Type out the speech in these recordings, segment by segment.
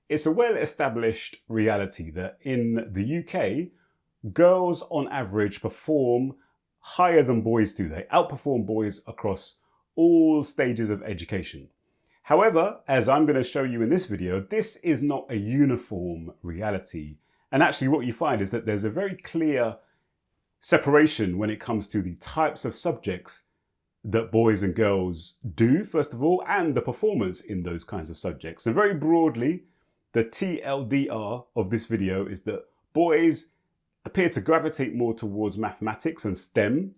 It's a well-established reality that in the UK, girls on average perform higher than boys do. They outperform boys across all stages of education. However, as I'm going to show you in this video, this is not a uniform reality. And actually what you find is that there's a very clear separation when it comes to the types of subjects that boys and girls do, first of all, and the performance in those kinds of subjects. So very broadly, the TLDR of this video is that boys appear to gravitate more towards mathematics and STEM,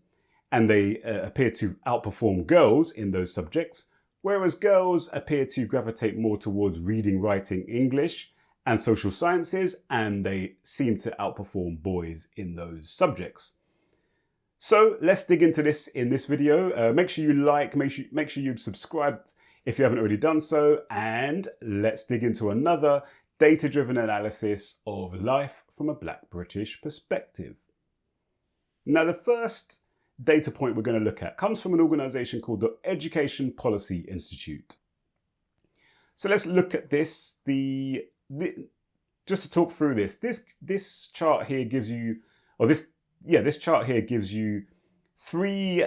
and they appear to outperform girls in those subjects, whereas girls appear to gravitate more towards reading, writing, English, and social sciences, and they seem to outperform boys in those subjects. So let's dig into this in this video. Make sure you like, make sure you've subscribed if you haven't already done so, and let's dig into another data-driven analysis of life from a Black British perspective. Now, the first data point we're going to look at comes from an organisation called the Education Policy Institute. So let's look at this. Just to talk through this chart here gives you, this chart here gives you 3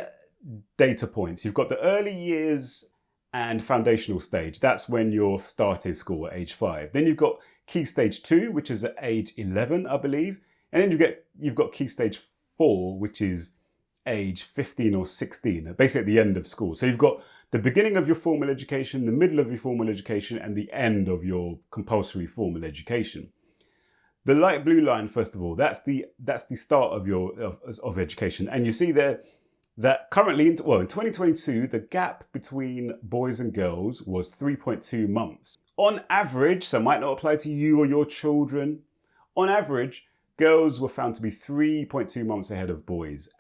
data points. You've got the early years and foundational stage. That's when you're starting school at age 5. Then you've got key stage 2, which is at age 11, I believe. And then you've got key stage 4, which is age 15 or 16, basically at the end of school. So you've got the beginning of your formal education, the middle of your formal education, and the end of your compulsory formal education. The light blue line, first of all, that's the start of education. And you see there that currently, in 2022, the gap between boys and girls was 3.2 months. On average, so it might not apply to you or your children, on average, girls were found to be 3.2 months ahead of boys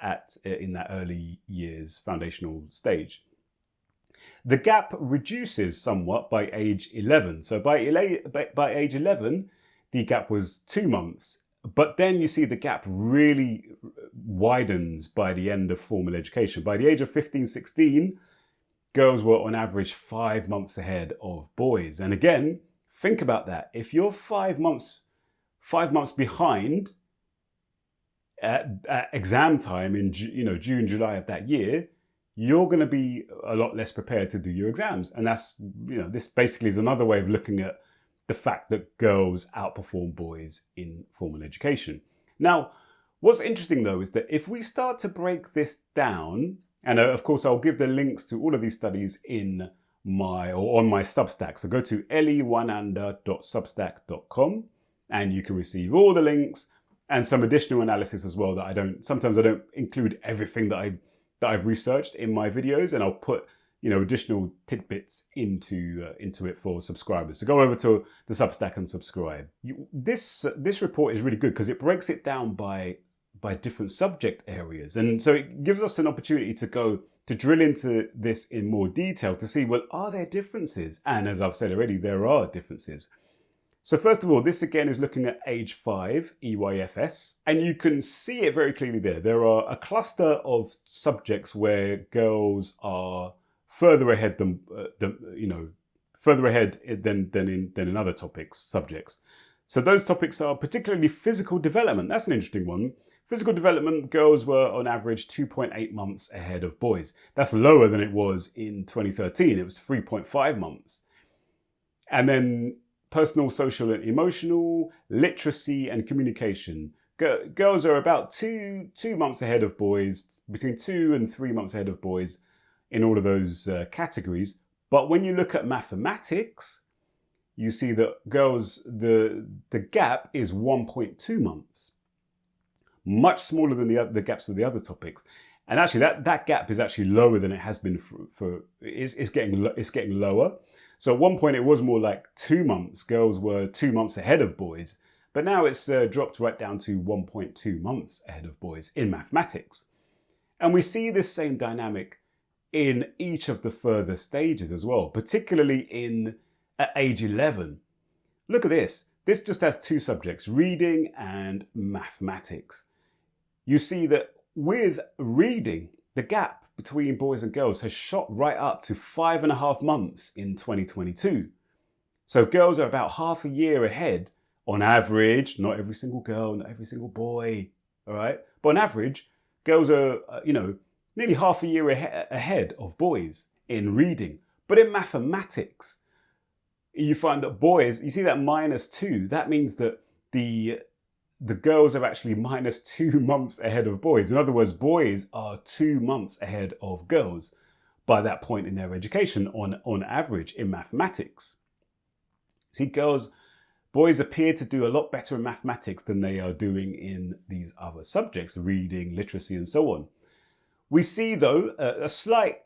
in that early years foundational stage. The gap reduces somewhat by age 11. So by age 11, the gap was 2 months. But then you see the gap really widens by the end of formal education. By the age of 15, 16, girls were on average 5 months ahead of boys. And again, think about that. If you're 5 months behind at exam time in June, July of that year, you're going to be a lot less prepared to do your exams. And that's, this basically is another way of looking at the fact that girls outperform boys in formal education. Now, what's interesting though is that if we start to break this down, and of course I'll give the links to all of these studies on my Substack. So go to eliwananda.substack.com and you can receive all the links and some additional analysis as well sometimes I don't include everything that I've researched in my videos, and I'll put additional tidbits into it for subscribers. So go over to the Substack and subscribe. This report is really good because it breaks it down by different subject areas. And so it gives us an opportunity to drill into this in more detail to see, well, are there differences? And as I've said already, there are differences. So first of all, this again is looking at age 5, EYFS, and you can see it very clearly there. There are a cluster of subjects where girls are further ahead than in other subjects. So those topics are particularly physical development. That's an interesting one. Physical development, girls were on average 2.8 months ahead of boys. That's lower than it was in 2013. It was 3.5 months. And then personal, social and emotional, literacy and communication. Girls are about 2 months ahead of boys, between 2 and 3 months ahead of boys in all of those categories. But when you look at mathematics, you see that girls, the gap is 1.2 months. Much smaller than the gaps with the other topics. And actually that gap is actually lower than it has been it's getting lower. So at one point it was more like 2 months. Girls were 2 months ahead of boys. But now it's dropped right down to 1.2 months ahead of boys in mathematics. And we see this same dynamic in each of the further stages as well, particularly at age 11. Look at this. This just has 2 subjects, reading and mathematics. You see that with reading, the gap between boys and girls has shot right up to 5.5 months in 2022. So girls are about half a year ahead on average, not every single girl, not every single boy, all right? But on average, girls are, nearly half a year ahead of boys in reading. But in mathematics, you find that boys, you see that -2, that means that the girls are actually -2 months ahead of boys. In other words, boys are 2 months ahead of girls by that point in their education on average in mathematics. See, boys appear to do a lot better in mathematics than they are doing in these other subjects, reading, literacy, and so on. We see, though, a slight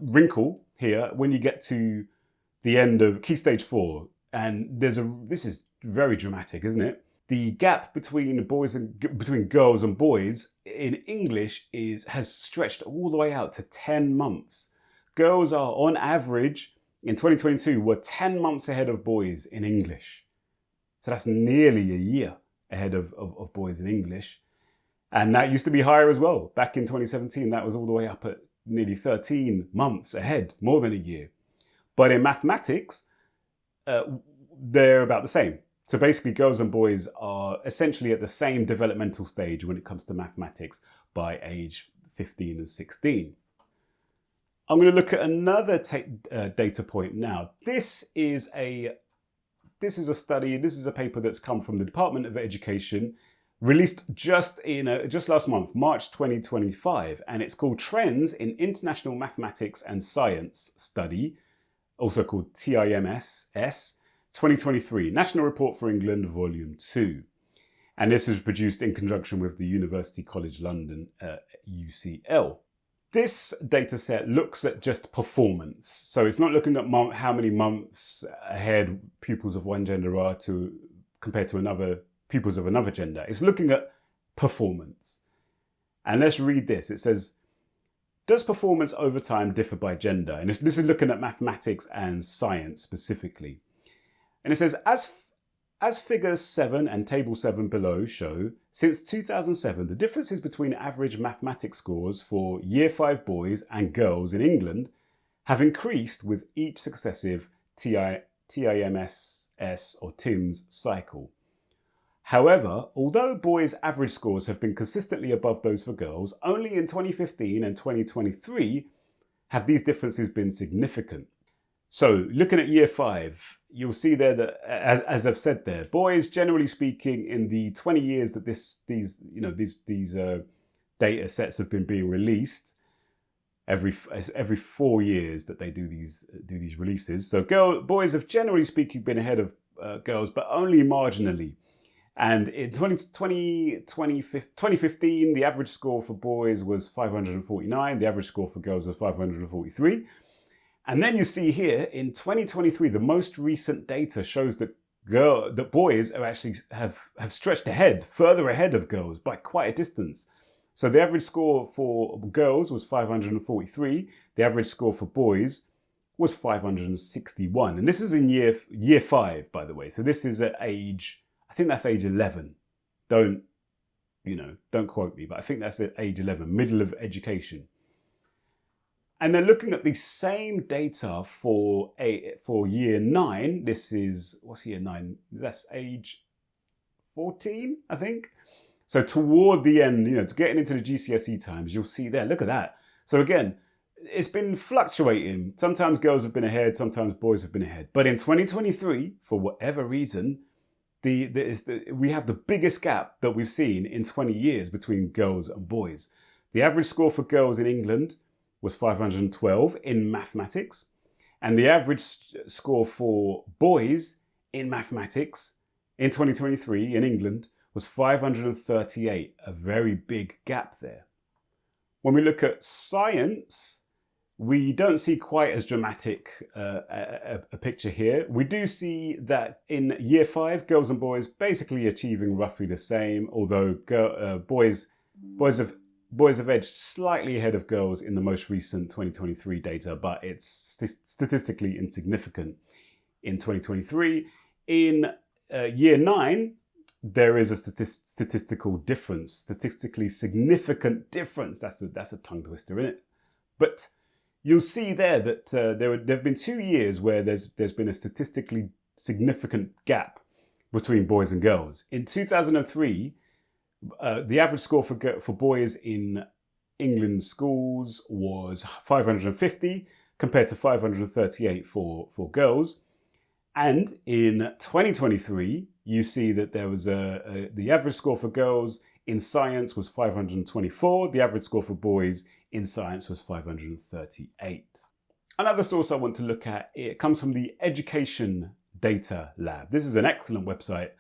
wrinkle here when you get to the end of Key Stage 4. And this is very dramatic, isn't it? The gap between girls and boys in English has stretched all the way out to 10 months. Girls are, on average, in 2022, were 10 months ahead of boys in English. So that's nearly a year ahead of boys in English. And that used to be higher as well. Back in 2017, that was all the way up at nearly 13 months ahead, more than a year. But in mathematics, they're about the same. So basically, girls and boys are essentially at the same developmental stage when it comes to mathematics by age 15 and 16. I'm going to look at another data point now. This is a study. This is a paper that's come from the Department of Education, released just last month, March 2025, and it's called Trends in International Mathematics and Science Study, also called TIMSS, 2023, National Report for England, Volume 2. And this is produced in conjunction with the University College London, UCL. This data set looks at just performance. So it's not looking at how many months ahead pupils of one gender are compared to another pupils of another gender. It's looking at performance. And let's read this. It says, does performance over time differ by gender? And this is looking at mathematics and science specifically. And it says, as figure 7 and table 7 below show, since 2007, the differences between average mathematics scores for Year 5 boys and girls in England have increased with each successive TIMSS or TIMS cycle. However, although boys' average scores have been consistently above those for girls, only in 2015 and 2023 have these differences been significant. So looking at Year 5, you'll see there that, as I've said there, boys, generally speaking, in the 20 years that these data sets have been being released, every 4 years that they do these releases. So boys have generally speaking been ahead of girls, but only marginally. And in 2015, the average score for boys was 549. The average score for girls was 543. And then you see here in 2023, the most recent data shows that boys are actually have stretched further ahead of girls by quite a distance. So the average score for girls was 543. The average score for boys was 561. And this is in year 5, by the way. So this is at age, I think that's age 11. Don't quote me, but I think that's at age 11, middle of education. And then looking at the same data for year 9, what's year 9? That's age 14, I think. So toward the end, to getting into the GCSE times, you'll see there, look at that. So again, it's been fluctuating. Sometimes girls have been ahead, sometimes boys have been ahead. But in 2023, for whatever reason, we have the biggest gap that we've seen in 20 years between girls and boys. The average score for girls in England was 512 in mathematics. And the average score for boys in mathematics in 2023 in England was 538, a very big gap there. When we look at science, we don't see quite as dramatic a picture here. We do see that in year 5, girls and boys basically achieving roughly the same, although boys have edged slightly ahead of girls in the most recent 2023 data, but it's statistically insignificant in 2023. In year 9, there is a statistical difference, statistically significant difference. That's a tongue twister, isn't it? But you'll see there that there have been 2 years where there's been a statistically significant gap between boys and girls. In 2003, the average score for boys in England schools was 550 compared to 538 for girls. And in 2023, you see that there was the average score for girls in science was 524. The average score for boys in science was 538. Another source I want to look at, it comes from the Education Data Lab. This is an excellent website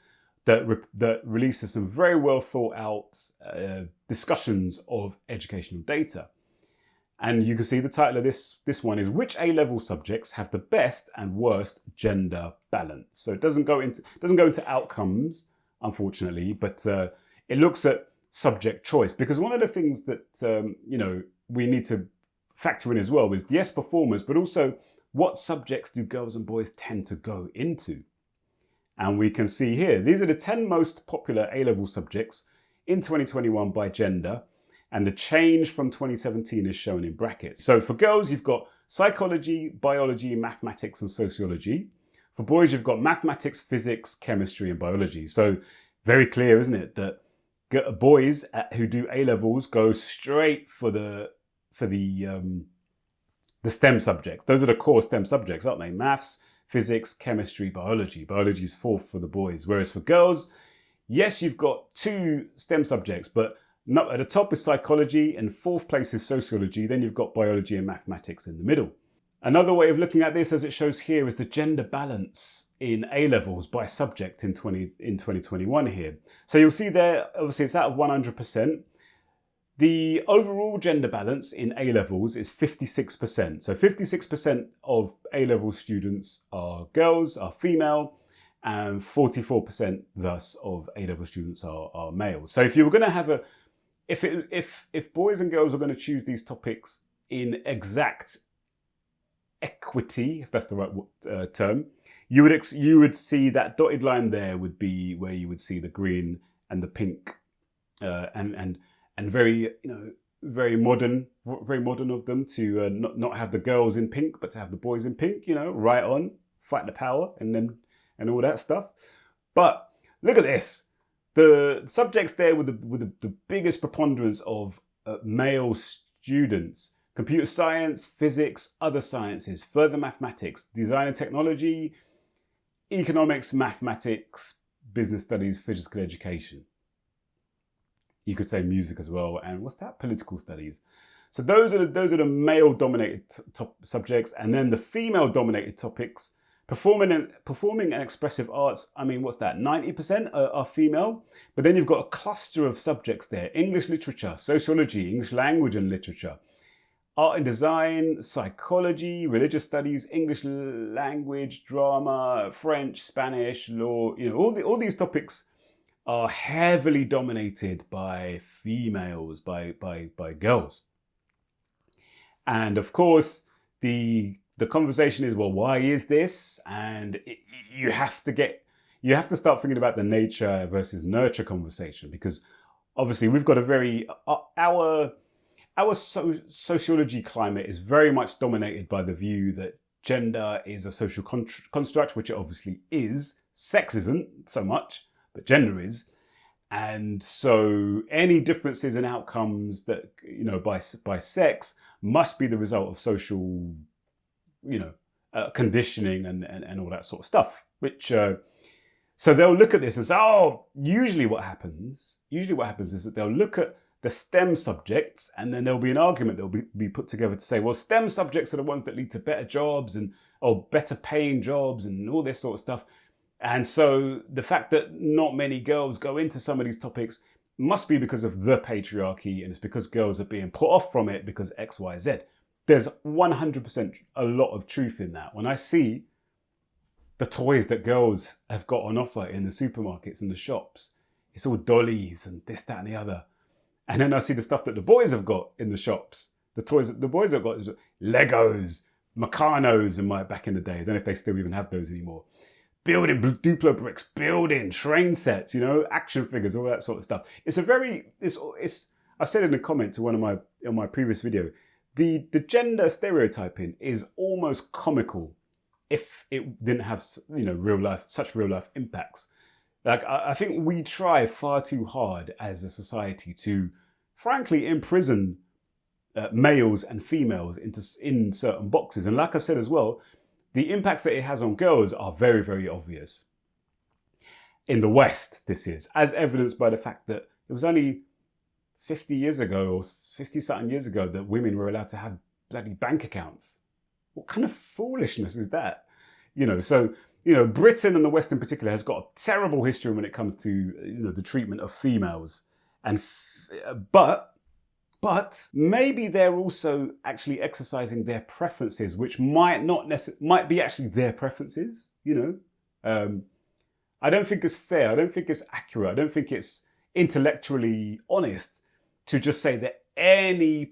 that releases some very well thought out discussions of educational data. And you can see the title of this one is "Which A-level subjects have the best and worst gender balance?" So it doesn't go into outcomes, unfortunately, but it looks at subject choice, because one of the things that we need to factor in as well is, yes, performers, but also what subjects do girls and boys tend to go into? And we can see here, these are the 10 most popular A-level subjects in 2021 by gender. And the change from 2017 is shown in brackets. So for girls, you've got psychology, biology, mathematics, and sociology. For boys, you've got mathematics, physics, chemistry, and biology. So very clear, isn't it, that boys who do A-levels go straight for the STEM subjects. Those are the core STEM subjects, aren't they? Maths, physics, chemistry, biology. Biology is fourth for the boys. Whereas for girls, yes, you've got 2 STEM subjects, but at the top is psychology, and 4th place is sociology. Then you've got biology and mathematics in the middle. Another way of looking at this, as it shows here, is the gender balance in A-levels by subject in 2021 here. So you'll see there, obviously it's out of 100%. The overall gender balance in A-levels is 56%. So 56% of A-level students are girls, are female, and 44% thus of A-level students are male. So if you were going to have if boys and girls were going to choose these topics in exact equity, if that's the right term, you would see that dotted line there would be where you would see the green and the pink, and very very modern of them to not have the girls in pink, but to have the boys in pink. Right on, fight the power, and all that stuff. But look at this. The subjects there with the biggest preponderance of male students: computer science, physics, other sciences, further mathematics, design and technology, economics, mathematics, business studies, physical education. You could say music as well, and what's that? Political studies. So those are the male-dominated subjects, and then the female-dominated topics. Performing and expressive arts, I mean, what's that? 90% are female. But then you've got a cluster of subjects there: English literature, sociology, English language and literature, art and design, psychology, religious studies, English language, drama, French, Spanish, law. All these topics are heavily dominated by females, by girls. And of course, the conversation is, well, why is this? And you have to start thinking about the nature versus nurture conversation, because obviously we've got a very, our sociology climate is very much dominated by the view that gender is a social construct, which it obviously is. Sex isn't so much, but gender is. And so any differences in outcomes that, by sex must be the result of social, conditioning and all that sort of stuff, which, so they'll look at this and say, usually what happens is that they'll look at the STEM subjects, and then there'll be an argument that will be put together to say, well, STEM subjects are the ones that lead to better jobs or better paying jobs and all this sort of stuff. And so the fact that not many girls go into some of these topics must be because of the patriarchy, and it's because girls are being put off from it because X, Y, Z. There's 100% a lot of truth in that. When I see the toys that girls have got on offer in the supermarkets and the shops, it's all dollies and this, that, and the other. And then I see the stuff that the boys have got in the shops. The toys that the boys have got is Legos, Mechanos back in the day. I don't know if they still even have those anymore. Building Duplo bricks, building train sets, action figures, all that sort of stuff. It's I said in the comment to on my previous video, the gender stereotyping is almost comical if it didn't have, such real life impacts. Like, I think we try far too hard as a society to, frankly, imprison males and females in certain boxes. And like I've said as well, the impacts that it has on girls are very, very obvious. In the West, this is, as evidenced by the fact that it was only 50 years ago or 50-something years ago that women were allowed to have bloody bank accounts. What kind of foolishness is that? Britain and the West in particular has got a terrible history when it comes to the treatment of females. But maybe they're also actually exercising their preferences, which might be actually their preferences. I don't think it's fair. I don't think it's accurate. I don't think it's intellectually honest to just say that any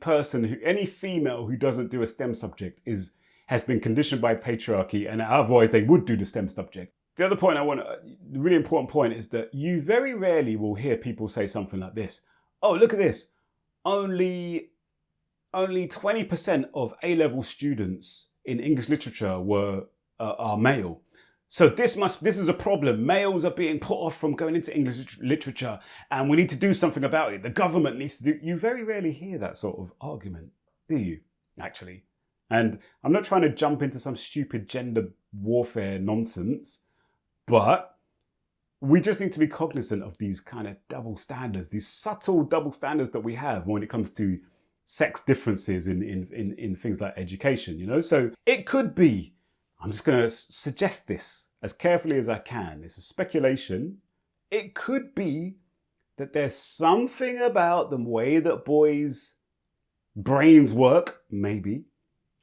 female who doesn't do a STEM subject has been conditioned by patriarchy, and otherwise they would do the STEM subject. The other point the really important point is that you very rarely will hear people say something like this. Oh, look at this. Only 20% of A-level students in English literature are male. So this is a problem. Males are being put off from going into English literature, and we need to do something about it. The government needs to do. You very rarely hear that sort of argument, do you? Actually. And I'm not trying to jump into some stupid gender warfare nonsense, but we just need to be cognizant of these kind of double standards, these subtle double standards that we have when it comes to sex differences in things like education, So it could be, I'm just going to suggest this as carefully as I can. It's a speculation. It could be that there's something about the way that boys' brains work, maybe,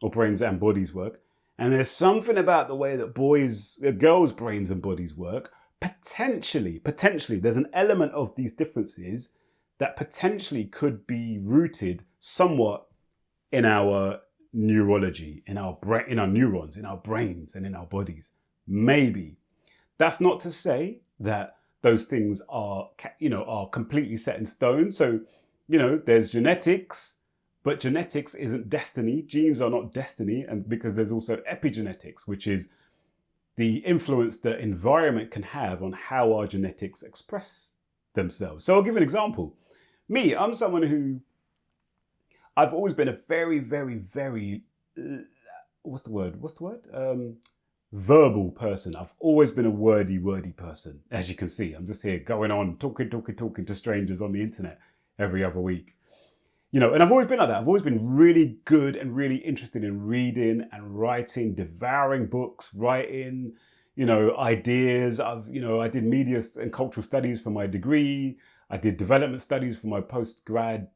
or brains and bodies work. And there's something about the way that girls' brains and bodies work. Potentially, there's an element of these differences that potentially could be rooted somewhat in our neurology, in our neurons, in our brains, and in our bodies. Maybe. That's not to say that those things are completely set in stone. So, there's genetics, but genetics isn't destiny. Genes are not destiny, and because there's also epigenetics, which is the influence that environment can have on how our genetics express themselves. So I'll give an example. Me, I'm someone who, I've always been a very, very, very, verbal person. I've always been a wordy person. As you can see, I'm just here going on, talking to strangers on the internet every other week. And I've always been like that. I've always been really good and really interested in reading and writing, devouring books, writing, ideas. I did media and cultural studies for my degree. I did development studies for my post-grad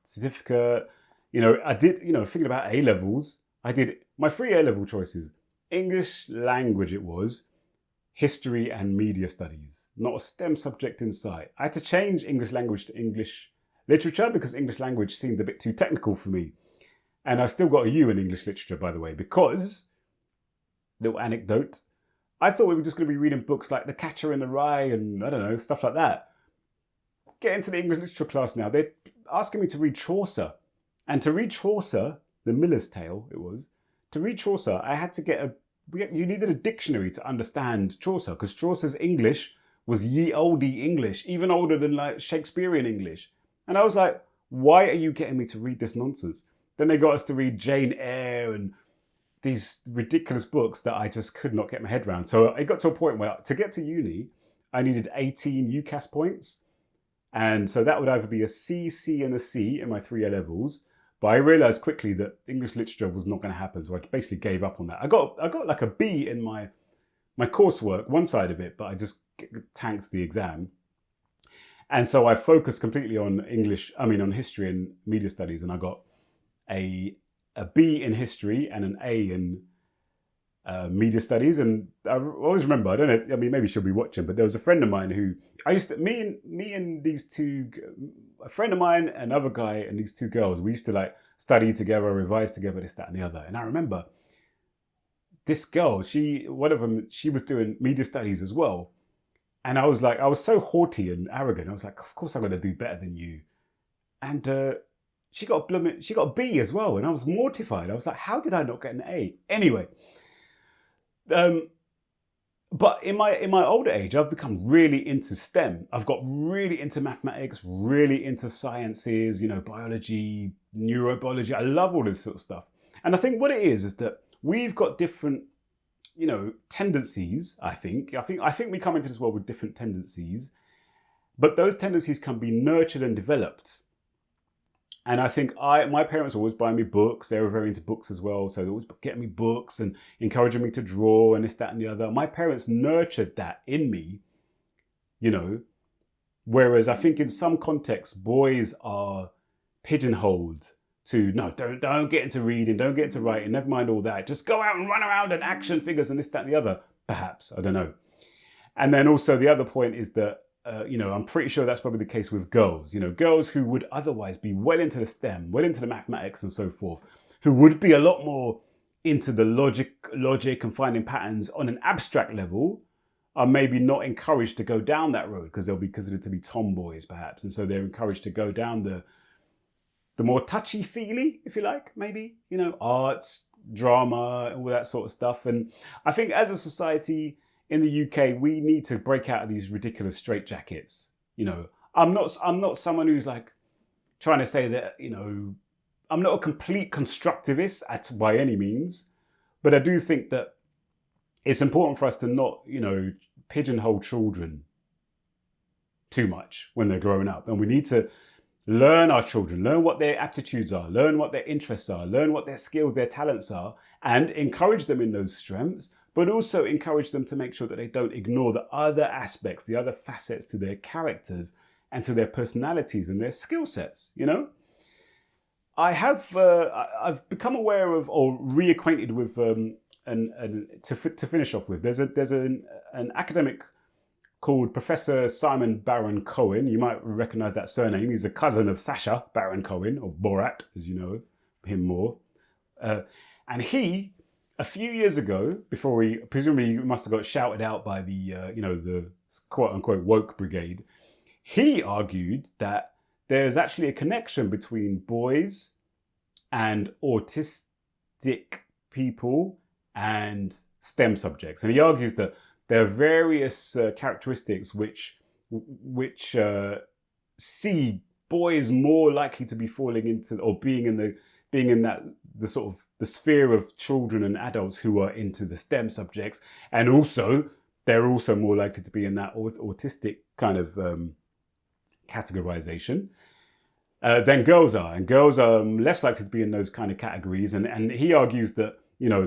certificate. I did, thinking about A-levels, I did my 3 A-level choices. English language it was, history and media studies. Not a STEM subject in sight. I had to change English language to English literature because English language seemed a bit too technical for me. And I still got a U in English literature, by the way, because, little anecdote, I thought we were just going to be reading books like The Catcher in the Rye and, I don't know, stuff like that. Get into the English literature class now. They're asking me to read Chaucer. And to read Chaucer, the Miller's Tale it was, to read Chaucer, I had to you needed a dictionary to understand Chaucer, because Chaucer's English was ye olde English, even older than like Shakespearean English. And I was like, why are you getting me to read this nonsense? Then they got us to read Jane Eyre and these ridiculous books that I just could not get my head around. So it got to a point where to get to uni, I needed 18 UCAS points. And so that would either be a C, C and a C in my 3 A-levels. But I realised quickly that English literature was not going to happen. So I basically gave up on that. I got like a B in my coursework, one side of it, but I just tanked the exam. And so I focused completely on on history and media studies. And I got a B in history and an A in media studies. And I always remember, I don't know, maybe she'll be watching, but there was a friend of mine who me and these two, a friend of mine, another guy, and these 2 girls, we used to like study together, revise together, this, that, and the other. And I remember this girl, one of them, she was doing media studies as well. And I was so haughty and arrogant. I was like, of course I'm going to do better than you. And she got a B as well. And I was mortified. I was like, how did I not get an A? Anyway, but in my older age, I've become really into STEM. I've got really into mathematics, really into sciences, biology, neurobiology. I love all this sort of stuff. And I think what it is that we've got different, tendencies, I think we come into this world with different tendencies, but those tendencies can be nurtured and developed. And I think my parents always buy me books. They were very into books as well. So they always getting me books and encouraging me to draw and this, that, and the other. My parents nurtured that in me, whereas I think in some contexts, boys are pigeonholed to, no, don't get into reading, don't get into writing, never mind all that. Just go out and run around and action figures and this, that, and the other, perhaps. I don't know. And then also the other point is that, I'm pretty sure that's probably the case with girls. Girls who would otherwise be well into the STEM, well into the mathematics and so forth, who would be a lot more into the logic and finding patterns on an abstract level, are maybe not encouraged to go down that road because they'll be considered to be tomboys, perhaps. And so they're encouraged to go down the more touchy-feely, if you like, maybe, arts, drama, all that sort of stuff. And I think as a society, in the UK, we need to break out of these ridiculous straitjackets. I'm not someone who's like trying to say that, I'm not a complete constructivist by any means, but I do think that it's important for us to not, pigeonhole children too much when they're growing up. And we need to learn our children, learn what their aptitudes are, learn what their interests are, learn what their skills, their talents are, and encourage them in those strengths, but also encourage them to make sure that they don't ignore the other aspects, the other facets to their characters and to their personalities and their skill sets, I've become aware of or reacquainted with, to finish off with, there's an academic called Professor Simon Baron Cohen. You might recognize that surname. He's a cousin of Sacha Baron Cohen, or Borat, as you know him more. And he, a few years ago, before he presumably must have got shouted out by the quote unquote woke brigade, he argued that there's actually a connection between boys and autistic people and STEM subjects. And he argues that there are various characteristics which see boys more likely to be falling into or being in the sort of the sphere of children and adults who are into the STEM subjects, and also they're also more likely to be in that autistic kind of categorization than girls are, and girls are less likely to be in those kind of categories. And he argues that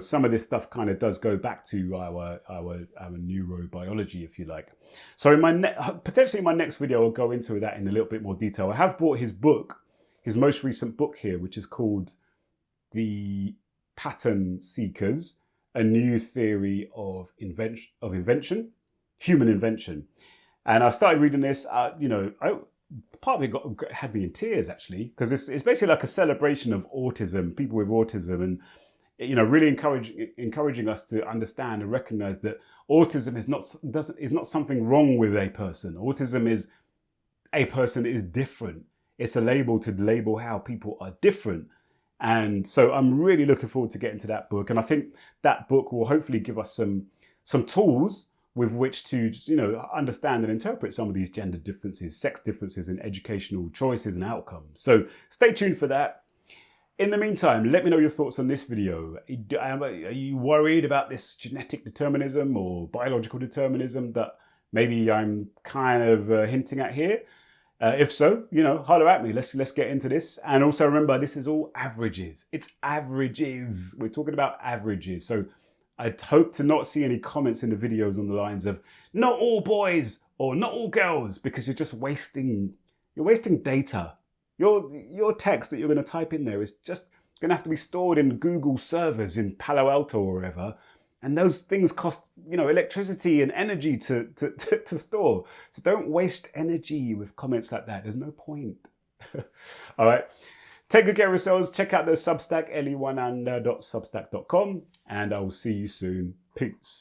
some of this stuff kind of does go back to our neurobiology, if you like. So potentially in my next video, I'll go into that in a little bit more detail. I have bought his book, his most recent book here, which is called The Pattern Seekers, a New Theory of Invention, Human Invention. And I started reading this, part of it had me in tears, actually, because it's basically like a celebration of autism, people with autism, and really encouraging us to understand and recognize that autism is not something wrong with a person. Autism is a person is different. It's a label to label how people are different. And so I'm really looking forward to getting to that book. And I think that book will hopefully give us some tools with which to, understand and interpret some of these gender differences, sex differences in educational choices and outcomes. So stay tuned for that. In the meantime, let me know your thoughts on this video. Are you worried about this genetic determinism or biological determinism that maybe I'm kind of hinting at here? If so, holler at me. Let's get into this. And also remember, this is all averages. It's averages. We're talking about averages. So I'd hope to not see any comments in the videos on the lines of not all boys or not all girls, because you're just wasting data. Your text that you're going to type in there is just going to have to be stored in Google servers in Palo Alto or wherever. And those things cost, electricity and energy to store. So don't waste energy with comments like that. There's no point. All right. Take good care of yourselves. Check out the Substack, le1and.substack.com. And I will see you soon. Peace.